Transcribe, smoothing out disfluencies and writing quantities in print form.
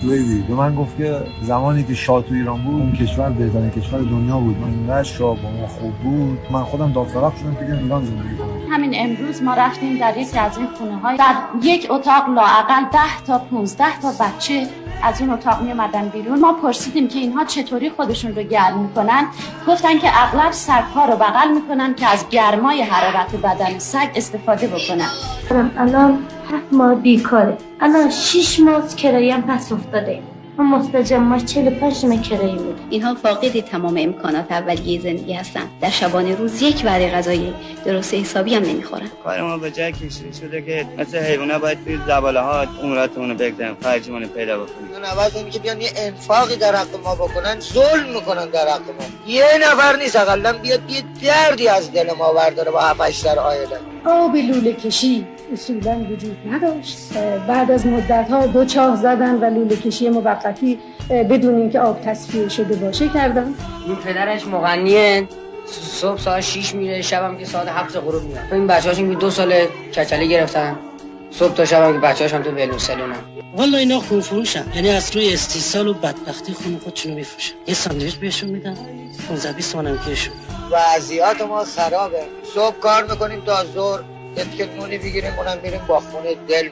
لیدی به من گفت که زمانی که شاه تو ایران بود اون کشور بهترین کشور دنیا بود. اینقدر شاه با ما خوب بود من خودم داوطلب شدم که ایران زندگی کنم. همین امروز ما رفتیم در یکی از این خونه‌های در یک اتاق لااقل 10 تا 15 تا بچه از اون اتاق میومدن بیرون. ما پرسیدیم که اینها چطوری خودشون رو گرم میکنن. گفتن که اغلب سگ‌ها رو بغل میکنن که از گرمای حرارت بدن سگ استفاده بکنن. الان 7 ماه بیکاره، الان 6 ماه کرایه‌ام پس افتاده. من مستجمع 45 ماه کرایه میدم. اینها فاقد تمام امکانات اولیه زندگی هستن. در شبانه روز یک وعده غذایی درست حسابی هم نمیخورن. کار ما به جای کشیده شده که مثل حیونا باید توی زباله ها عمراتمون رو بگذاریم، خرجمون پیدا بکنیم. اون عوض اینه که بیان یه انفاقی در حق ما بکنن، ظلم میکنن در حق ما. یه نفر نیست اقلا بیاد یه دردی از دل ما برداره با 7-8 تا عائله. آب لوله کشی اصولا وجود نداشت. بعد از مدت‌ها 2 چاه زدن و لوله کشی موقتی بدون اینکه آب تصفیه شده باشه کردن. این پدرش مغنیه، صبح ساعت 6 میره، شبم که ساعت 7 غروب میاد. این بچه‌هاشون که 2 سال کچلی گرفتن، صبح تا شبم که بچه‌هاشون تو بلوسلونن. والا اینا خون فروشن، یعنی از روی استیصال و بدبختی خون خودشونو میفروشن. یه ساندویچ بهشون میدن 15-20 تومن کیشون. وضعیت ما خرابه. صبح کار میکنیم تا ظهر، که نونی بگیریم اونم میریم با خونه دل